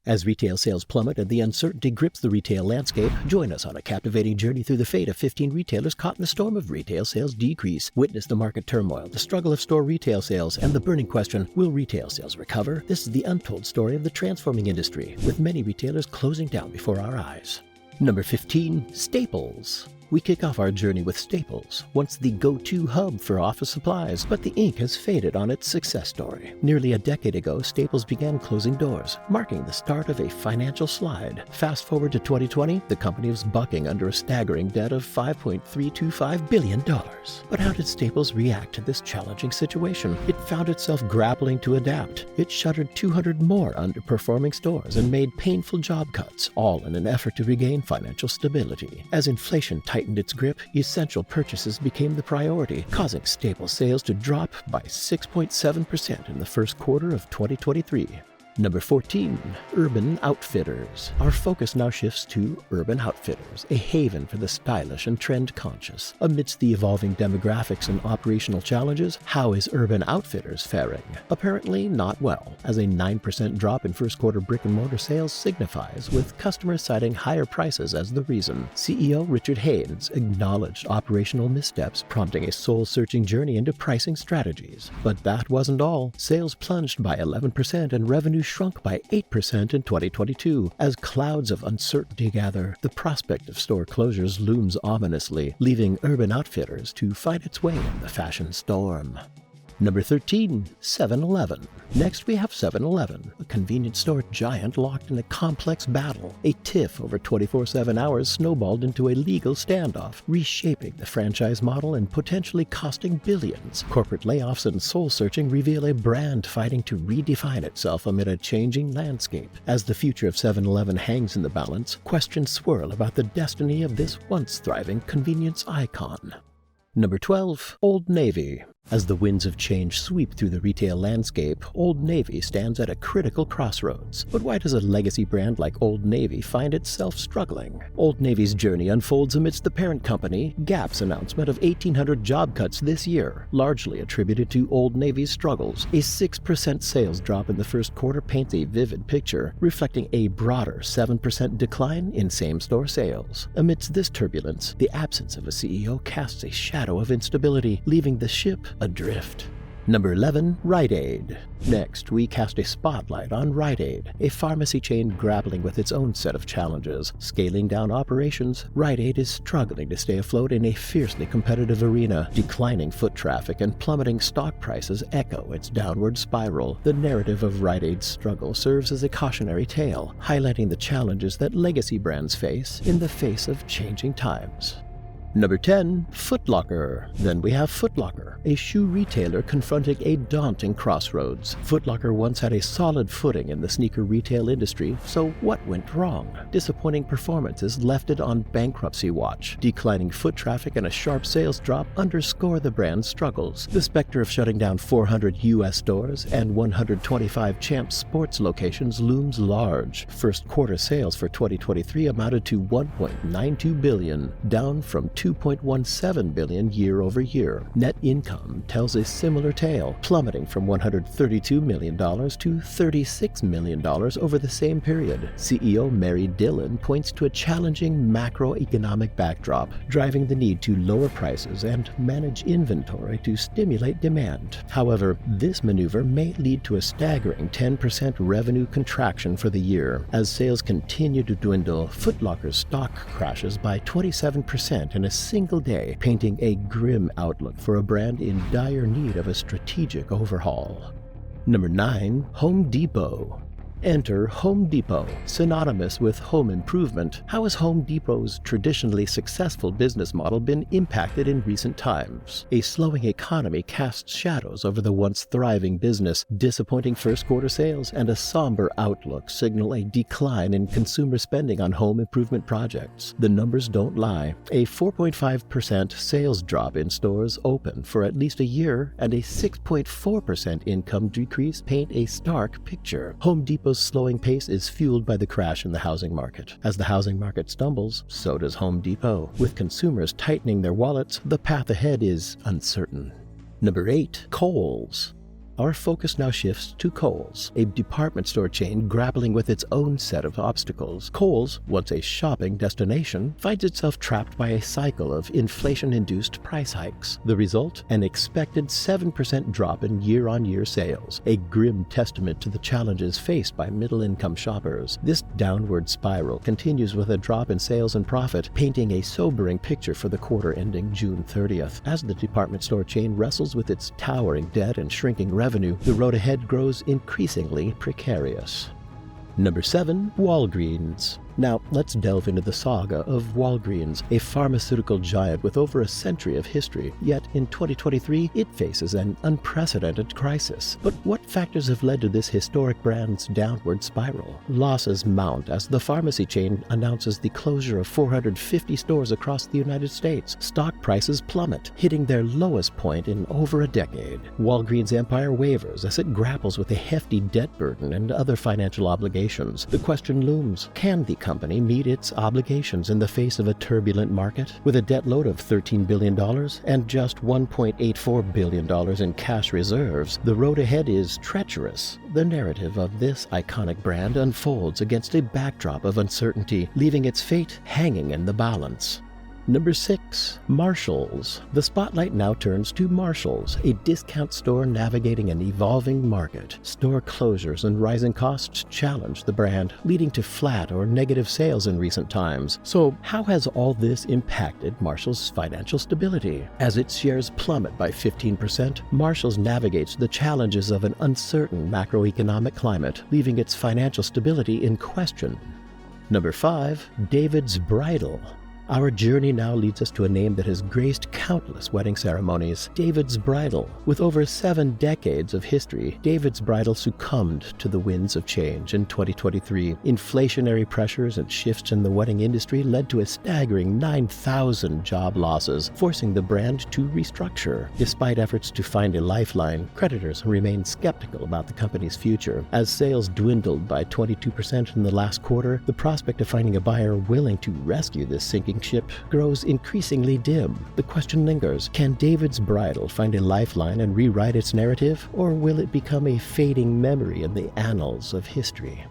As retail sales plummet and the uncertainty grips the retail landscape, join us on a captivating journey through the fate of 15 retailers caught in the storm of retail sales decrease. Witness the market turmoil, the struggle of store retail sales, and the burning question, will retail sales recover? This is the untold story of the transforming industry, with many retailers closing down before our eyes. Number 15, Staples. We kick off our journey with Staples, once the go-to hub for office supplies, but the ink has faded on its success story. Nearly a decade ago, Staples began closing doors, marking the start of a financial slide. Fast forward to 2020, the company was bucking under a staggering debt of $5.325 billion. But how did Staples react to this challenging situation? It found itself grappling to adapt. It shuttered 200 more underperforming stores and made painful job cuts, all in an effort to regain financial stability. As inflation tightened its grip, essential purchases became the priority, causing Staples sales to drop by 6.7% in the first quarter of 2023. Number 14, Urban Outfitters. Our focus now shifts to Urban Outfitters, a haven for the stylish and trend-conscious. Amidst the evolving demographics and operational challenges, how is Urban Outfitters faring? Apparently not well, as a 9% drop in first-quarter brick-and-mortar sales signifies, with customers citing higher prices as the reason. CEO Richard Haynes acknowledged operational missteps, prompting a soul-searching journey into pricing strategies. But that wasn't all. Sales plunged by 11% and revenue shrunk by 8% in 2022. As clouds of uncertainty gather, the prospect of store closures looms ominously, leaving Urban Outfitters to fight its way in the fashion storm. Number 13, 7-Eleven. Next we have 7-Eleven, a convenience store giant locked in a complex battle. A tiff over 24/7 hours snowballed into a legal standoff, reshaping the franchise model and potentially costing billions. Corporate layoffs and soul-searching reveal a brand fighting to redefine itself amid a changing landscape. As the future of 7-Eleven hangs in the balance, questions swirl about the destiny of this once thriving convenience icon. Number 12, Old Navy. As the winds of change sweep through the retail landscape, Old Navy stands at a critical crossroads. But why does a legacy brand like Old Navy find itself struggling? Old Navy's journey unfolds amidst the parent company, Gap's announcement of 1,800 job cuts this year, largely attributed to Old Navy's struggles. A 6% sales drop in the first quarter paints a vivid picture, reflecting a broader 7% decline in same-store sales. Amidst this turbulence, the absence of a CEO casts a shadow of instability, leaving the ship adrift. Number 11, Rite Aid. Next, we cast a spotlight on Rite Aid, a pharmacy chain grappling with its own set of challenges. Scaling down operations, Rite Aid is struggling to stay afloat in a fiercely competitive arena. Declining foot traffic and plummeting stock prices echo its downward spiral. The narrative of Rite Aid's struggle serves as a cautionary tale, highlighting the challenges that legacy brands face in the face of changing times. Number 10, Foot Locker. Then we have Foot Locker, a shoe retailer confronting a daunting crossroads. Foot Locker once had a solid footing in the sneaker retail industry, so what went wrong? Disappointing performances left it on bankruptcy watch. Declining foot traffic and a sharp sales drop underscore the brand's struggles. The specter of shutting down 400 U.S. stores and 125 Champs Sports locations looms large. First quarter sales for 2023 amounted to $1.92 billion, down from $2.17 billion year over year. Net income tells a similar tale, plummeting from $132 million to $36 million over the same period. CEO Mary Dillon points to a challenging macroeconomic backdrop, driving the need to lower prices and manage inventory to stimulate demand. However, this maneuver may lead to a staggering 10% revenue contraction for the year. As sales continue to dwindle, Foot Locker's stock crashes by 27% in a single day, painting a grim outlook for a brand in dire need of a strategic overhaul. Number 9, Home Depot. Enter Home Depot, synonymous with home improvement. How has Home Depot's traditionally successful business model been impacted in recent times? A slowing economy casts shadows over the once thriving business. Disappointing first-quarter sales and a somber outlook signal a decline in consumer spending on home improvement projects. The numbers don't lie. A 4.5% sales drop in stores open for at least a year and a 6.4% income decrease paint a stark picture. Home Depot's slowing pace is fueled by the crash in the housing market. As the housing market stumbles, so does Home Depot. With consumers tightening their wallets, the path ahead is uncertain. Number 8, Kohls. our focus now shifts to Kohls, a department store chain grappling with its own set of obstacles. Kohls, once a shopping destination, finds itself trapped by a cycle of inflation-induced price hikes. The result? An expected 7% drop in year-on-year sales, a grim testament to the challenges faced by middle-income shoppers. This downward spiral continues with a drop in sales and profit, painting a sobering picture for the quarter ending June 30th. As the department store chain wrestles with its towering debt and shrinking revenue, the road ahead grows increasingly precarious. Number 7. Walgreens. Now, let's delve into the saga of Walgreens, a pharmaceutical giant with over a century of history. Yet, in 2023, it faces an unprecedented crisis. But what factors have led to this historic brand's downward spiral? Losses mount as the pharmacy chain announces the closure of 450 stores across the United States. Stock prices plummet, hitting their lowest point in over a decade. Walgreens' empire wavers as it grapples with a hefty debt burden and other financial obligations. The question looms, can the company meet its obligations in the face of a turbulent market? With a debt load of $13 billion and just $1.84 billion in cash reserves, the road ahead is treacherous. The narrative of this iconic brand unfolds against a backdrop of uncertainty, leaving its fate hanging in the balance. Number 6. Marshalls. The spotlight now turns to Marshalls, a discount store navigating an evolving market. Store closures and rising costs challenge the brand, leading to flat or negative sales in recent times. So, how has all this impacted Marshalls' financial stability? As its shares plummet by 15%, Marshalls navigates the challenges of an uncertain macroeconomic climate, leaving its financial stability in question. Number 5. David's Bridal. Our journey now leads us to a name that has graced countless wedding ceremonies, David's Bridal. With over 7 decades of history, David's Bridal succumbed to the winds of change in 2023. Inflationary pressures and shifts in the wedding industry led to a staggering 9,000 job losses, forcing the brand to restructure. Despite efforts to find a lifeline, creditors remain skeptical about the company's future. As sales dwindled by 22% in the last quarter, the prospect of finding a buyer willing to rescue this sinking ship grows increasingly dim. The question lingers, can David's Bridal find a lifeline and rewrite its narrative, or will it become a fading memory in the annals of history?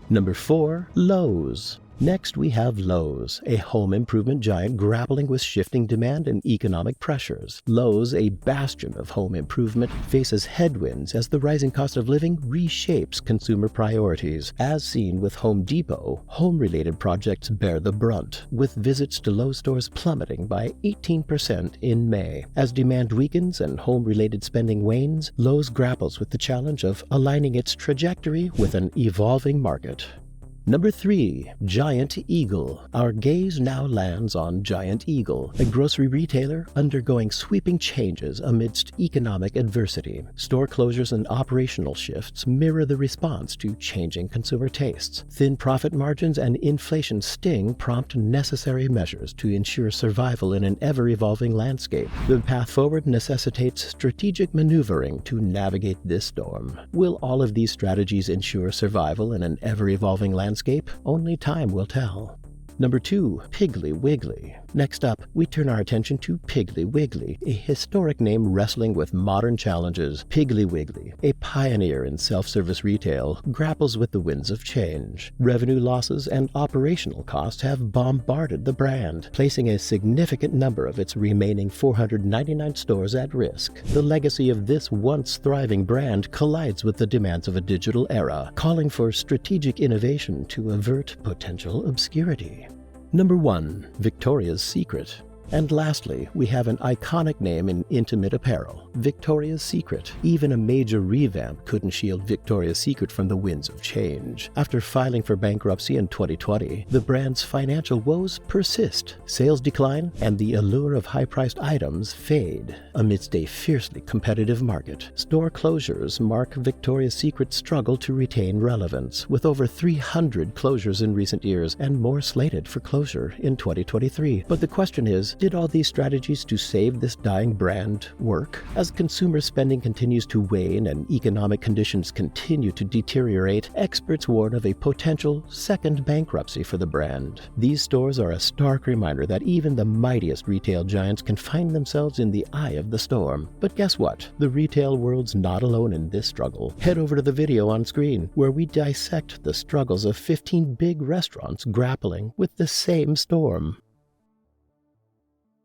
Number 4. Lowe's. Next, we have Lowe's, a home improvement giant grappling with shifting demand and economic pressures. Lowe's, a bastion of home improvement, faces headwinds as the rising cost of living reshapes consumer priorities. As seen with Home Depot, home-related projects bear the brunt, with visits to Lowe's stores plummeting by 18% in May. As demand weakens and home-related spending wanes, Lowe's grapples with the challenge of aligning its trajectory with an evolving market. Number 3. Giant Eagle. Our gaze now lands on Giant Eagle, a grocery retailer undergoing sweeping changes amidst economic adversity. Store closures and operational shifts mirror the response to changing consumer tastes. Thin profit margins and inflation sting prompt necessary measures to ensure survival in an ever-evolving landscape. The path forward necessitates strategic maneuvering to navigate this storm. Will all of these strategies ensure survival in an ever-evolving landscape? Only time will tell. Number 2. Piggly Wiggly. Next up, we turn our attention to Piggly Wiggly, a historic name wrestling with modern challenges. Piggly Wiggly, a pioneer in self-service retail, grapples with the winds of change. Revenue losses and operational costs have bombarded the brand, placing a significant number of its remaining 499 stores at risk. The legacy of this once thriving brand collides with the demands of a digital era, calling for strategic innovation to avert potential obscurity. Number 1. Victoria's Secret. And lastly, we have an iconic name in intimate apparel, Victoria's Secret. Even a major revamp couldn't shield Victoria's Secret from the winds of change. After filing for bankruptcy in 2020, the brand's financial woes persist. Sales decline, and the allure of high-priced items fade. Amidst a fiercely competitive market, store closures mark Victoria's Secret's struggle to retain relevance, with over 300 closures in recent years and more slated for closure in 2023. But the question is, did all these strategies to save this dying brand work? As As consumer spending continues to wane and economic conditions continue to deteriorate, experts warn of a potential second bankruptcy for the brand. These stores are a stark reminder that even the mightiest retail giants can find themselves in the eye of the storm. But guess what? The retail world's not alone in this struggle. Head over to the video on screen, where we dissect the struggles of 15 big restaurants grappling with the same storm.